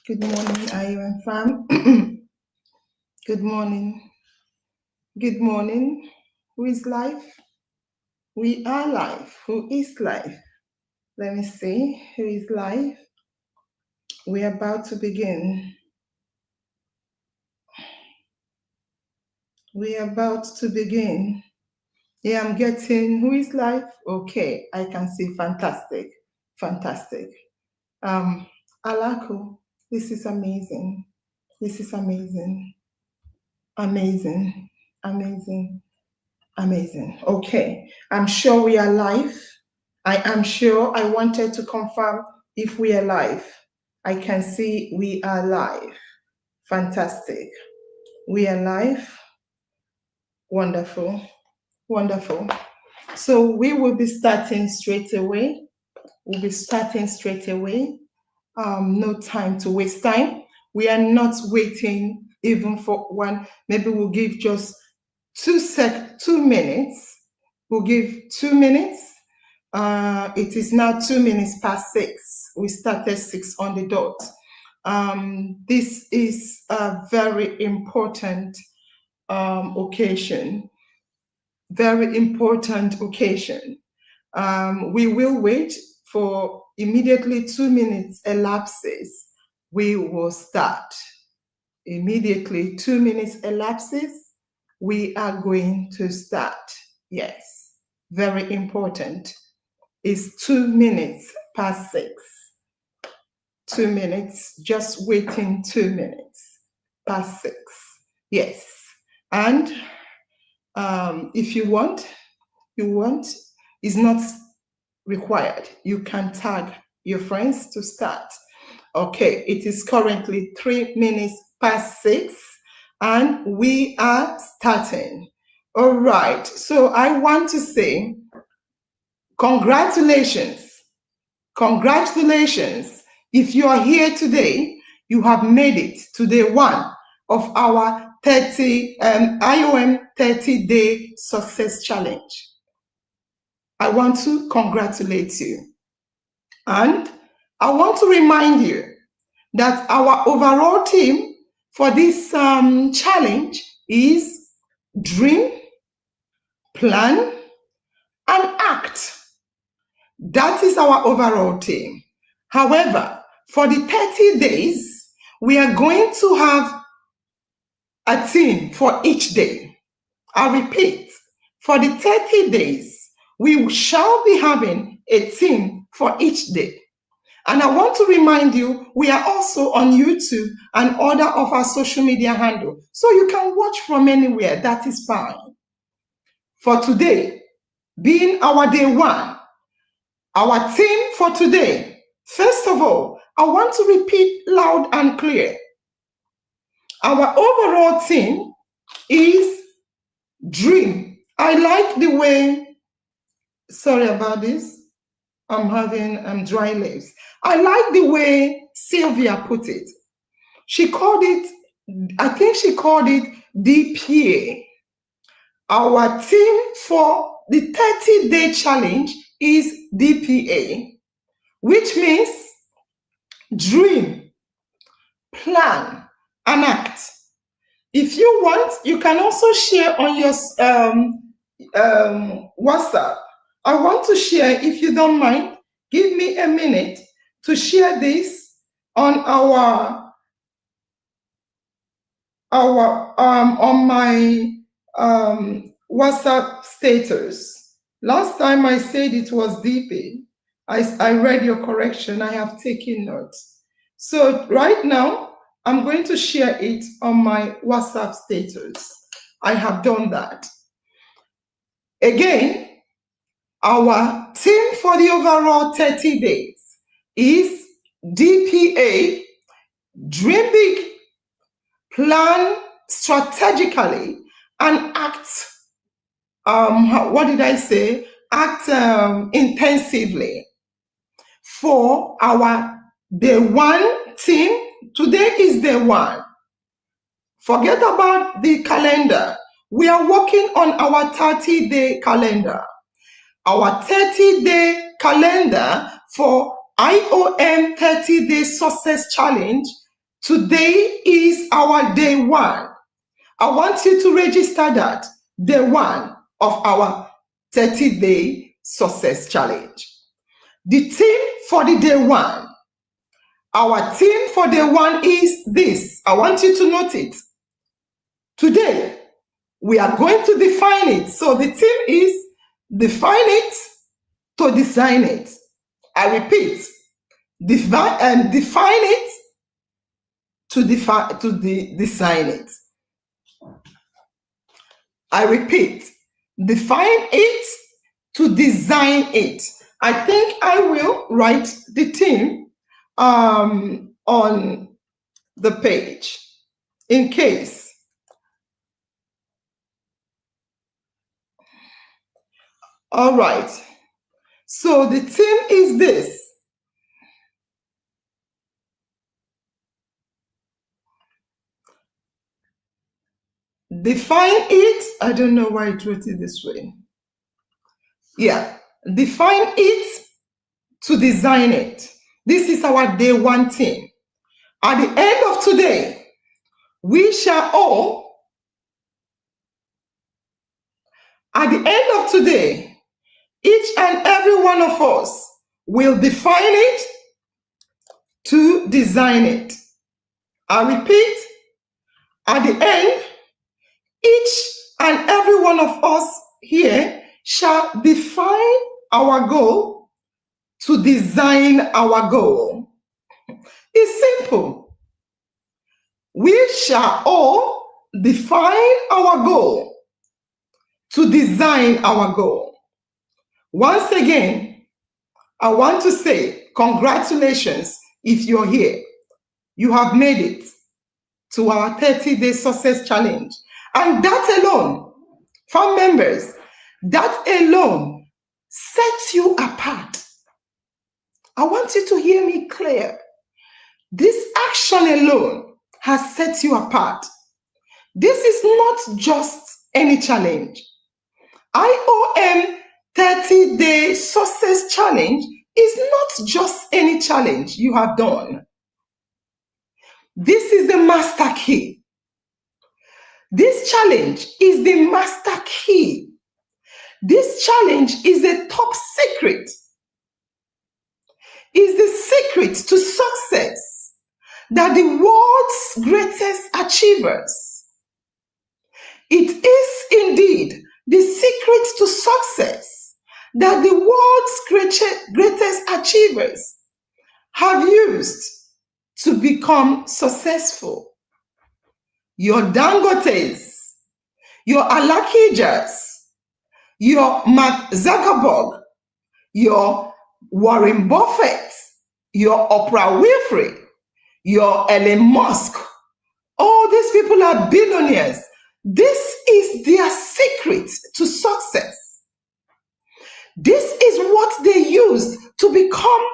Good morning, IOM fam. Good morning. Good morning. Who is live? We are live. Who is live? Let me see. Who is live? We're about to begin. We're about to begin. Yeah, I'm getting who is live? Okay, I can see. Fantastic. Fantastic. Alako, this is amazing. This is amazing. Amazing. Amazing. Amazing. Okay. I'm sure we are live. I am sure. I wanted to confirm if we are live. I can see we are live. Fantastic. We are live. Wonderful. Wonderful. So we will be starting straight away. We'll be starting straight away. No time to waste time. We are not waiting even for one. Maybe we'll give just 2 minutes. We'll give 2 minutes. It is now 2 minutes past 6. We started 6 on the dot. This is a very important occasion. Very important occasion. We will wait for immediately 2 minutes elapses. We will start. Immediately 2 minutes elapses. We are going to start. Yes, very important. It's 2 minutes past 6. 2 minutes, just waiting 2 minutes past 6. Yes, and if you want, is not required. You can tag your friends to start. Okay, it is currently 3 minutes past 6 and we are starting. All right, so I want to say congratulations. Congratulations. If you are here today, you have made it to day 1 of our IOM 30-day success challenge. I want to congratulate you. And I want to remind you that our overall theme for this challenge is dream, plan, and act. That is our overall theme. However, for the 30 days, we are going to have a theme for each day. I repeat, for the 30 days, we shall be having a theme for each day. And I want to remind you, we are also on YouTube and other of our social media handles. So you can watch from anywhere, that is fine. For today, being our day 1, our theme for today, first of all, I want to repeat loud and clear. Our overall theme is dream. I like the way, sorry about this, I'm having dry lips. I like the way Sylvia put it. She called it, I think she called it DPA. Our theme for the 30-day challenge is DPA, which means dream, plan, and act. If you want, you can also share on your WhatsApp. I want to share, if you don't mind, give me a minute to share this on on my WhatsApp status. Last time I said it was DP. I read your correction. I have taken notes. So right now, I'm going to share it on my WhatsApp status. I have done that. Again, our theme for the overall 30 days is DPA, dream big, plan strategically, and act, what did I say? Act intensively. For our day 1 theme, today is day 1. Forget about the calendar. We are working on our 30-day calendar. Our 30-day calendar for IOM 30-day success challenge Today is our day one. I want you to register that day one of our 30-day success challenge. The theme for the day one. Our theme for day one is this. I want you to note it. Today, we are going to define it. So the theme is define it to design it. I repeat, define it to design it. I repeat, define it to design it. I think I will write the theme on the page in case. All right. So the theme is this. Define it. I don't know why I wrote it this way. Yeah. Define it to design it. This is our day one theme. At the end of today, we shall all, at the end of today, each and every one of us will define it to design it. I repeat, at the end, each and every one of us here shall define our goal to design our goal. It's simple. We shall all define our goal to design our goal. Once again, I want to say congratulations if you're here. You have made it to our 30-day success challenge. And that alone, farm members, that alone sets you apart. I want you to hear me clear. This action alone has set you apart. This is not just any challenge. IOM 30-day success challenge is not just any challenge you have done. This is the master key. This challenge is the master key. This challenge is a top secret. Is the secret to success that the world's greatest achievers. It is indeed the secret to success that the world's greatest achievers have used to become successful. Your Dangotes, your Alakijas, your Mark Zuckerberg, your Warren Buffett, your Oprah Winfrey, your Elon Musk, all these people are billionaires. This is their secret to success. This is what they used to become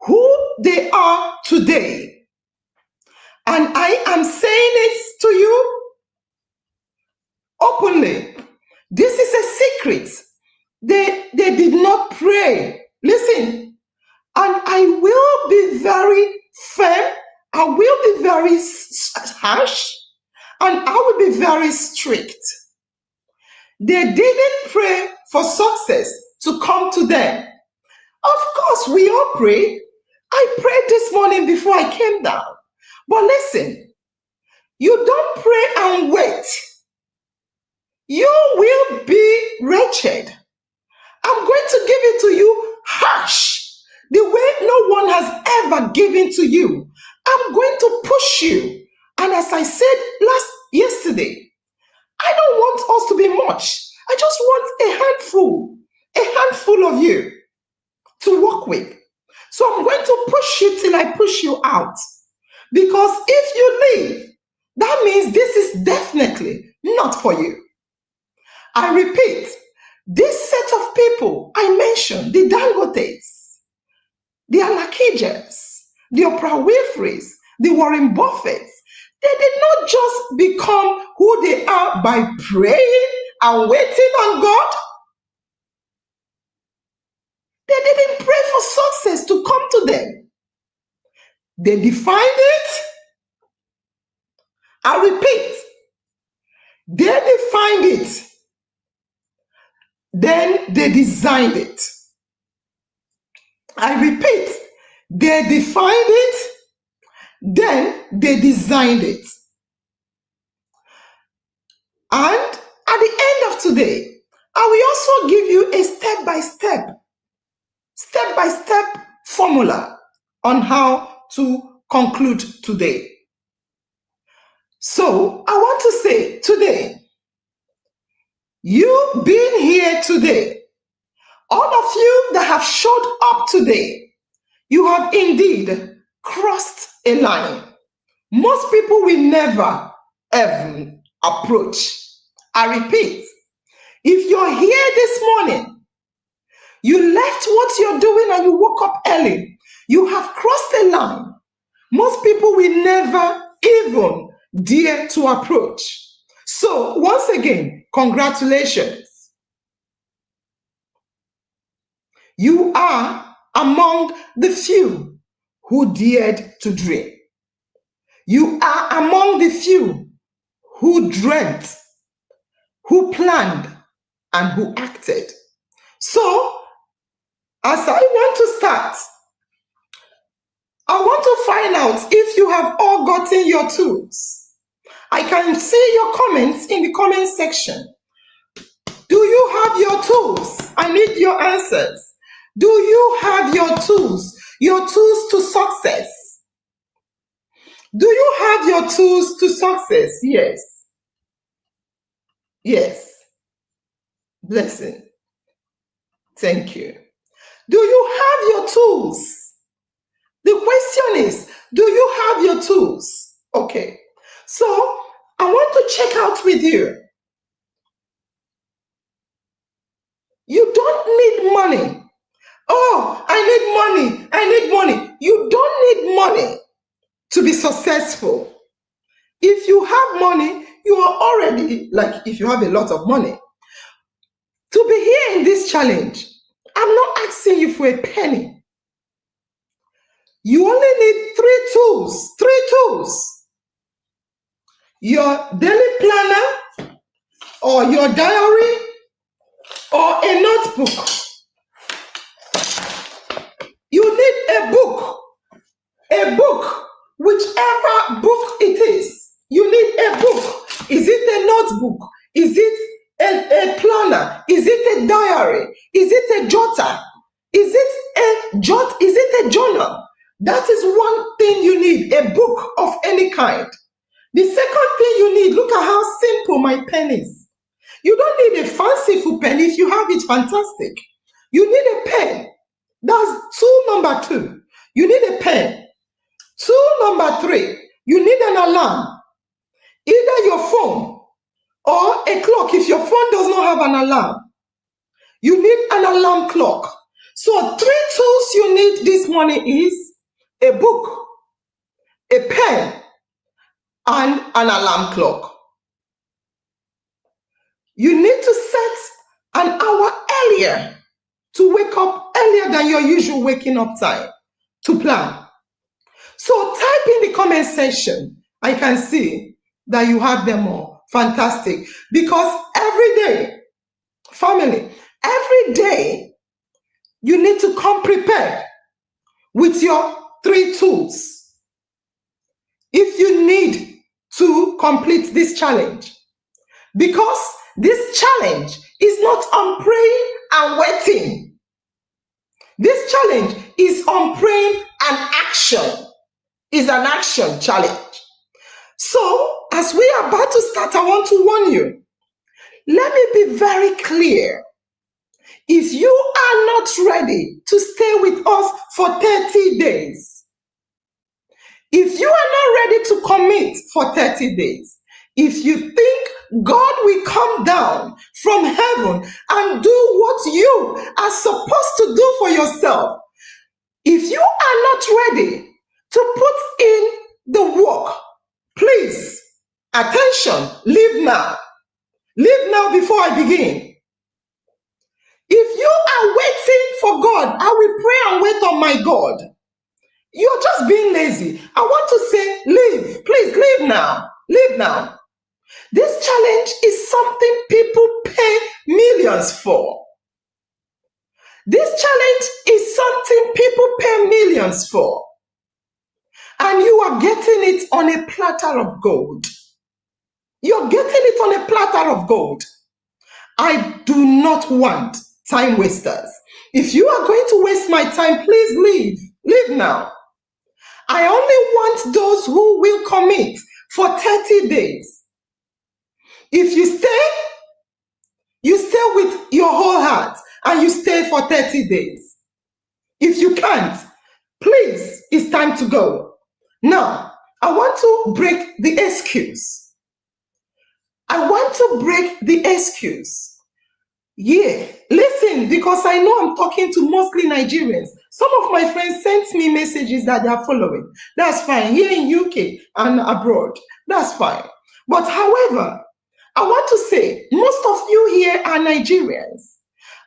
who they are today. And I am saying it to you openly. This is a secret. They did not pray. Listen, and I will be very firm. I will be very harsh. And I will be very strict. They didn't pray for success to come to them. Of course, we all pray. I prayed this morning before I came down. But listen, you don't pray and wait. You will be wretched. I'm going to give it to you harsh, the way no one has ever given to you. I'm going to push you. And as I said yesterday, I don't want us to be much. I just want a handful of you to work with. So I'm going to push you till I push you out. Because if you leave, that means this is definitely not for you. I repeat, this set of people I mentioned, the Dangotes, the Alakijas, the Oprah Winfreys, the Warren Buffetts, they did not just become who they are by praying and waiting on God. They didn't pray for success to come to them. They defined it They defined it, then they designed it. I repeat, they defined it, then they designed it. And at the end of today, I will also give you a step-by-step formula on how to conclude today. So I want to say today, you being here today, all of you that have showed up today, you have indeed crossed a line. Most people will never ever approach. I repeat, if you're here this morning, you left what you're doing and you woke up early, you have crossed a line. Most people will never even dare to approach. So once again, congratulations. You are among the few who dared to dream. You are among the few who dreamt, who planned, and who acted. So, as I want to start, I want to find out if you have all gotten your tools. I can see your comments in the comment section. Do you have your tools? I need your answers. Do you have your tools to success? Do you have your tools to success? Yes. Yes. Blessing. Thank you. Do you have your tools? The question is, do you have your tools? Okay. So, I want to check out with you. You don't need money. Oh, I need money. I need money. You don't need money to be successful. If you have money, you are already, like if you have a lot of money. To be here in this challenge, I'm not asking you for a penny. You only need three tools. Your daily planner, or your diary, or a notebook. You need a book, whichever book it is. You need a book. Is it a notebook? Is it a planner? Is it a diary? Is it a jotter? Is it a journal? That is one thing you need, a book of any kind. The second thing you need, look at how simple my pen is. You don't need a fanciful pen. If you have it, fantastic. You need a pen. That's tool number 2. You need a pen. Tool number 3, you need an alarm. Either your phone or a clock. If your phone does not have an alarm, you need an alarm clock. So 3 tools you need this morning is a book, a pen, and an alarm clock. You need to set an hour earlier to wake up earlier than your usual waking up time to plan. So type in the comment section. I can see that you have them all. Fantastic. Because every day, family, every day, you need to come prepared with your 3 tools. If you need to complete this challenge, because this challenge is not on praying and waiting. This challenge is on praying and action. It's an action challenge. So, as we are about to start, I want to warn you. Let me be very clear. If you are not ready to stay with us for 30 days, if you are not ready to commit for 30 days, if you think God will come down from heaven and do what you are supposed to do for yourself, if you are not ready to put in the work, please, attention, leave now. Leave now before I begin. If you are waiting for God, I will pray and wait on my God. You're just being lazy. I want to say, leave. Please, leave now. Leave now. This challenge is something people pay millions for. This challenge is something people pay millions for. And you are getting it on a platter of gold. You're getting it on a platter of gold. I do not want time wasters. If you are going to waste my time, please leave. Leave now. I only want those who will commit for 30 days. If you stay with your whole heart and you stay for 30 days. If you can't, please, it's time to go. Now, I want to break the excuse. Yeah, listen, because I know I'm talking to mostly Nigerians. Some of my friends sent me messages that they are following. That's fine. Here in UK and abroad, that's fine. But however, I want to say, most of you here are Nigerians.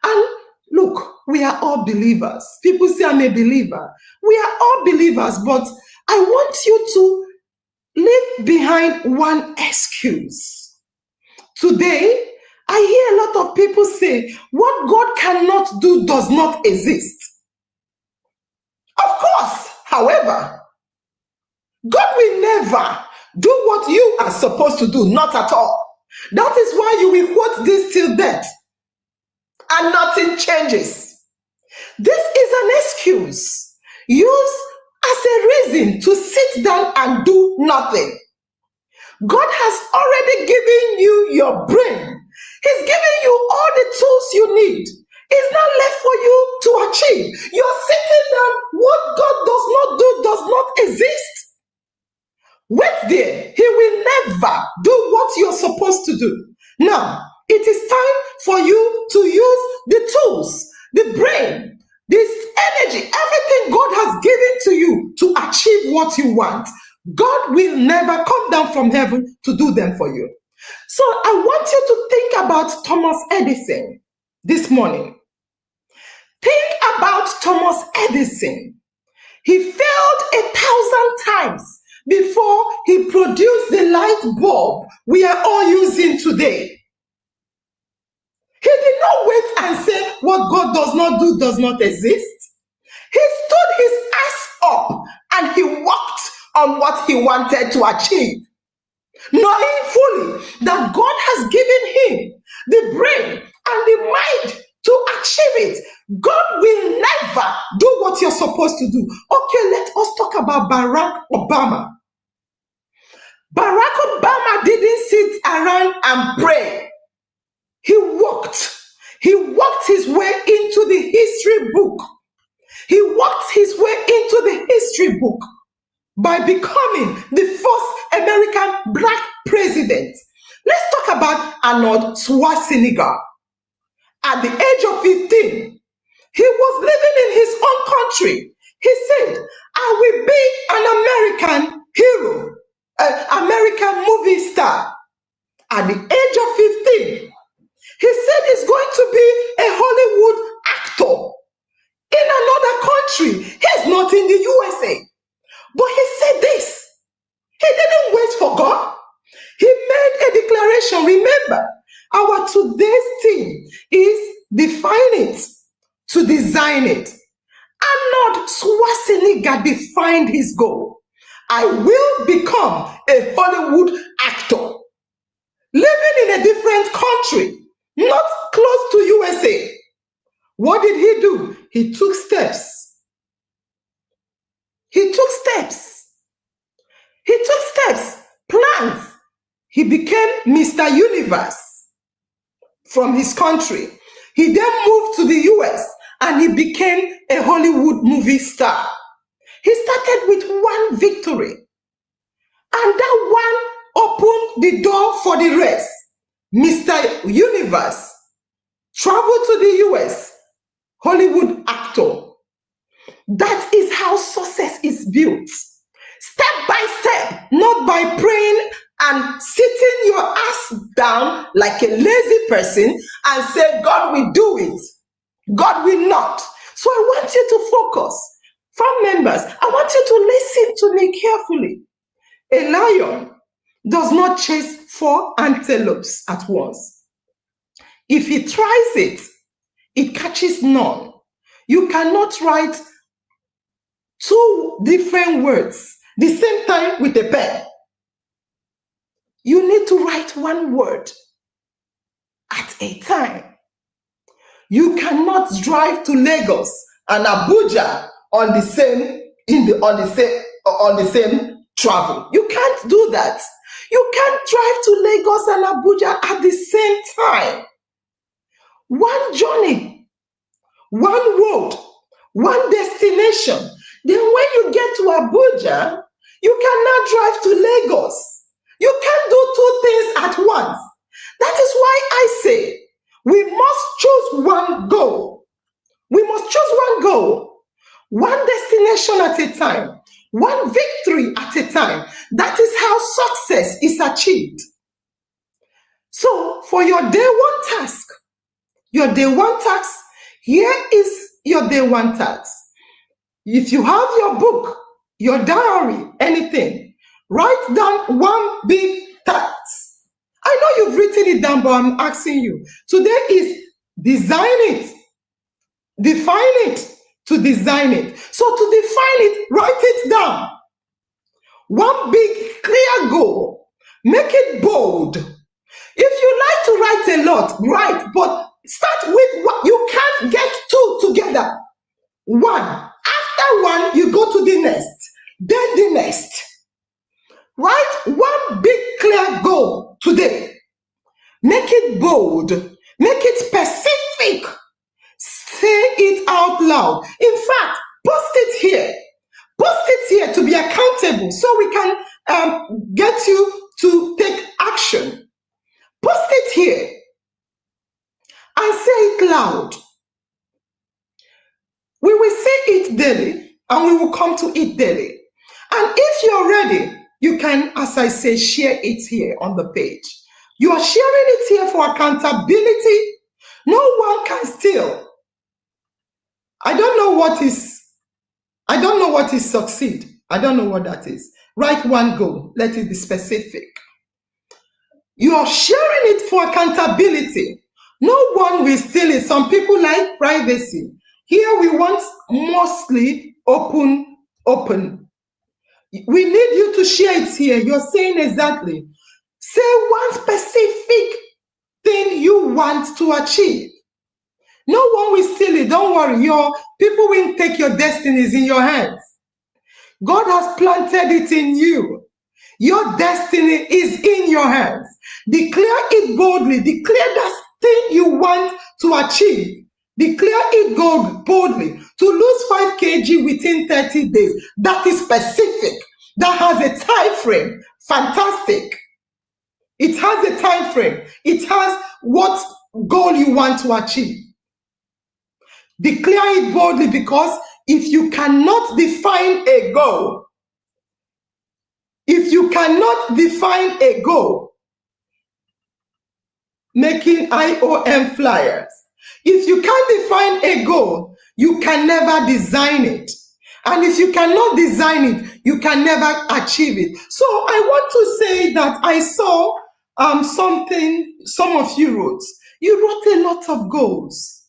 And look, we are all believers. People say I'm a believer. We are all believers, but I want you to leave behind one excuse. Today, I hear a lot of people say, what God cannot do does not exist. Of course, however, God will never do what you are supposed to do, not at all. That is why you will quote this till death, and nothing changes. This is an excuse used as a reason to sit down and do nothing. God has already given you your brain. He's giving you all the tools you need. It's not left for you to achieve. You're sitting down. What God does not do does not exist. Wait there. He will never do what you're supposed to do. Now, it is time for you to use the tools, the brain, this energy, everything God has given to you to achieve what you want. God will never come down from heaven to do them for you. So I want you to think about Thomas Edison this morning. Think about Thomas Edison. He failed 1,000 times before he produced the light bulb we are all using today. He did not wait and say what God does not do does not exist. He stood his ass up and he worked on what he wanted to achieve, knowing fully that God has given him the brain and the mind to achieve it. God will never do what you're supposed to do. Okay, let us talk about Barack Obama. Barack Obama didn't sit around and pray. He walked. He walked his way into the history book. He walked his way into the history book by becoming the first American black president. Let's talk about Arnold Schwarzenegger. At the age of 15, he was living in his own country. He said, I will be an American hero, an American movie star. At the age of 15, he said he's going to be a Hollywood actor in another country. He's not in the USA. But he said this. He didn't wait for God. He made a declaration. Remember, our today's theme is define it to design it. Arnold Schwarzenegger defined his goal. I will become a Hollywood actor, living in a different country, not close to USA. What did he do? He took steps. He took steps. He took steps, plans. He became Mr. Universe from his country. He then moved to the US and he became a Hollywood movie star. He started with one victory, and that one opened the door for the rest. Mr. Universe traveled to the US, Hollywood actor. That is how success is built. Step by step, not by praying and sitting your ass down like a lazy person and say, God will do it. God will not. So I want you to focus. Farm members, I want you to listen to me carefully. A lion does not chase 4 antelopes at once. If it tries it, it catches none. You cannot write 2 different words the same time with a pen. You need to write 1 word at a time. You cannot drive to Lagos and Abuja on the same travel. You can't do that. You can't drive to Lagos and Abuja at the same time. 1 journey, 1 road, 1 destination. Then when you get to Abuja, you cannot drive to Lagos. You can't do 2 things at once. That is why I say we must choose 1 goal. We must choose 1 goal, 1 destination at a time, 1 victory at a time. That is how success is achieved. So for your day 1 task, here is your day 1 task. If you have your book, your diary, anything, write down 1 big task. I know you've written it down, but I'm asking you. Today is design it, define it, to design it. So to define it, write it down. 1 big, clear goal. Make it bold. If you like to write a lot, write, but start with what you can't get 2 together. 1. After 1, you go to the next, then the next. Write 1 big, clear goal today. Make it bold. Make it specific. Say it out loud. In fact, post it here. Post it here to be accountable so we can get you to take action. Post it here and say it loud. We will say it daily and we will come to it daily. And if you're ready, you can, as I say, share it here on the page. You are sharing it here for accountability. No one can steal. I don't know what is succeed. I don't know what that is. Write 1 goal. Let it be specific. You are sharing it for accountability. No one will steal it. Some people like privacy. Here we want mostly open. We need you to share it here. You're saying exactly. Say 1 specific thing you want to achieve. No one will steal it. Don't worry. Your people will take your destinies in your hands. God has planted it in you. Your destiny is in your hands. Declare it boldly. Declare that thing you want to achieve. Declare it boldly. To lose 5 kg within 30 days. That is specific. That has a time frame. Fantastic. It has a time frame. It has what goal you want to achieve. Declare it boldly, because if you cannot define a goal, making IOM flyers, if you can't define a goal, you can never design it. And if you cannot design it, you can never achieve it. So I want to say that I saw something some of you wrote. You wrote a lot of goals.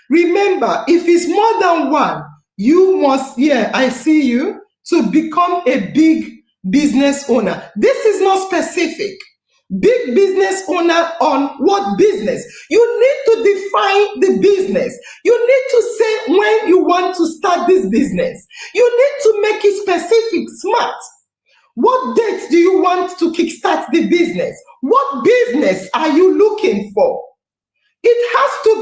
Remember, if it's more than 1, you must, I see you, to become a big business owner. This is not specific. Big business owner on what business? You need to define the business. You need to say when you want to start this business. You need to make it specific, smart. What date do you want to kickstart the business? What business are you looking for? It has to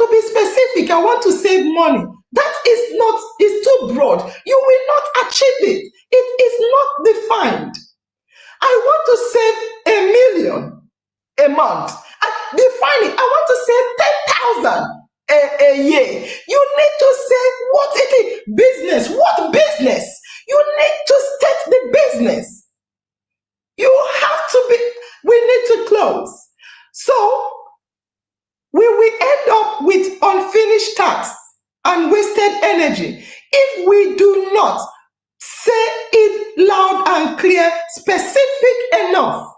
be specific. I want to save money. That is not, it's too broad. You will not achieve it. It is not defined. I want to save $1 million a month. Define it. I want to save 10,000 a year. You need to say what it is. Business. What business? You need to state the business. You have to be, we need to close. So we will end up with unfinished tasks and wasted energy if we do not Say it loud and clear, specific enough.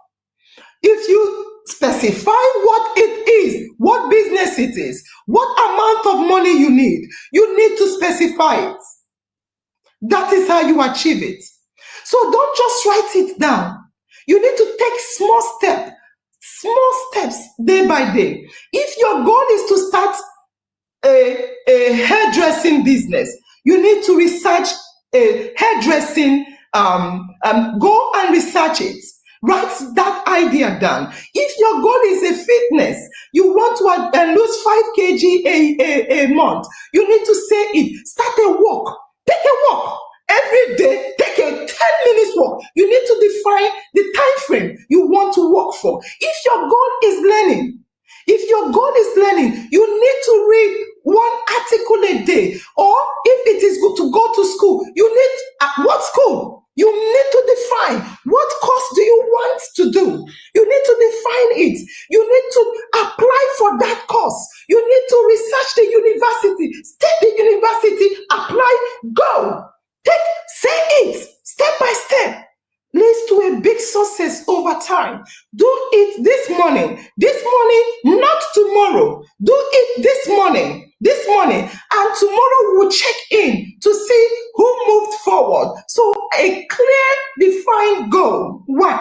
If you specify what it is, what business it is, what amount of money you need to specify it. That is how you achieve it. So don't just write it down. You need to take small steps day by day. If your goal is to start a hairdressing business, you need to research a hairdressing, go and research it. Write that idea down. If your goal is a fitness, you want to lose 5 kg a month, you need to say it. Start a walk. Take a walk. Every day, take a 10 minutes walk. You need to define the time frame you want to walk for. If your goal is learning, you need to read 1 article a day. Or if it is good to go to school, you need, what school? You need to define what course do you want to do. You need to define it. You need to apply for that course. You need to research the university, stay the university, apply, go. Say it step by step. Leads to a big success over time. Do it this morning, not tomorrow. Do it this morning, and tomorrow we'll check in to see who moved forward. So a clear, defined goal. 1.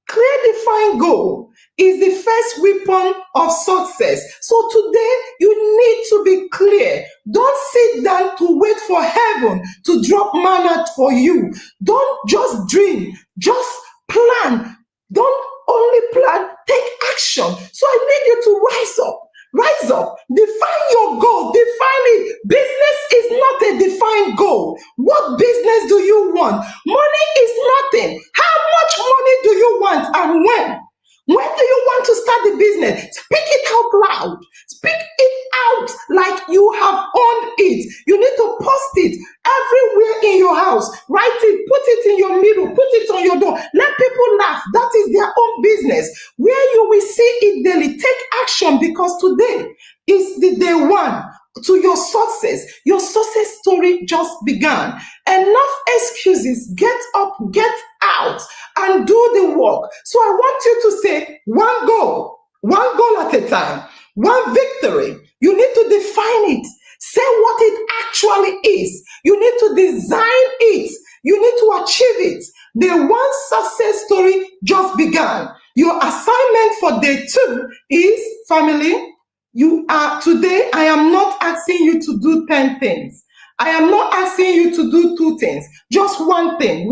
Clear, defined goal is the first weapon of success. So today, you need to be clear. Don't sit down to wait for heaven to drop manna for you. Don't just dream, just plan. Don't only plan, take action. So I need you to rise up. Rise up, define your goal, define it. Business is not a defined goal. What business do you want? Money is nothing. How much money do you want and when? When do you want to start the business? Speak it out loud. Speak it out like you have owned it. You need to post it everywhere in your house. Write it, put it in your mirror, put it on your door. Let people laugh. That is their own business. Where you will see it daily. Take action because today is the day 1 to your success. Your success story just began. Enough excuses. Get up, get out, and do the work. So I want you to say one goal at a time, one victory. You need to define it. Say what it actually is. You need to design it. You need to achieve it. The 1 success story just began. Your assignment for day 2 is, family, today, I am not asking you to do 10 things. I am not asking you to do 2 things. Just one thing.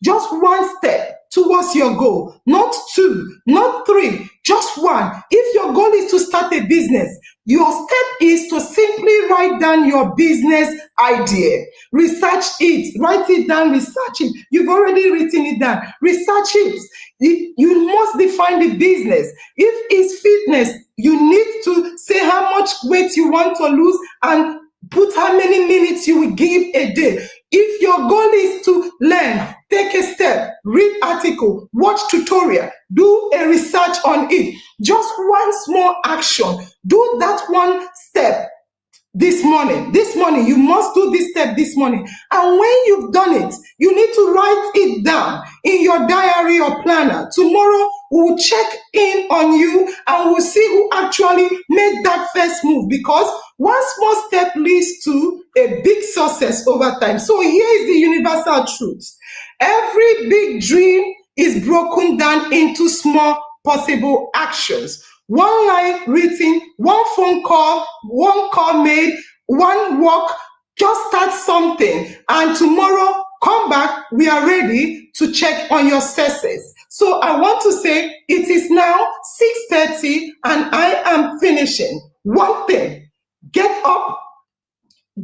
Just 1 step towards your goal. Not 2, not 3, just 1. If your goal is to start a business, your step is to simply write down your business idea. Research it. Write it down, research it. You've already written it down. Research it. You must define the business. If it's fitness, you need to say how much weight you want to lose and put how many minutes you will give a day. If your goal is to learn, take a step, read article, watch tutorial, do a research on it. Just 1 small action. Do that 1 step this morning. You must do this step this morning. And when you've done it, you need to write it down in your diary or planner. Tomorrow, we'll check in on you and we'll see who actually made that first move, because 1 small step leads to a big success over time. So here is the universal truth. Every big dream is broken down into small possible actions. 1 line written, 1 phone call, 1 call made, 1 walk. Just start something, and tomorrow come back. We are ready to check on your success. So I want to say it is now 6:30 and I am finishing. 1 thing: get up,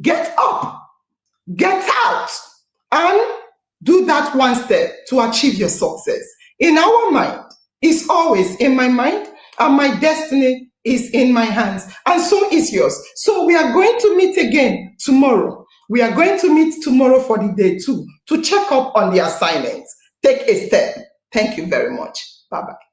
get out, and do that 1 step to achieve your success. In our mind, it's always in my mind, and my destiny is in my hands, and so is yours. So we are going to meet again tomorrow. We are going to meet tomorrow for the day 2 to check up on the assignments. Take a step. Thank you very much. Bye-bye.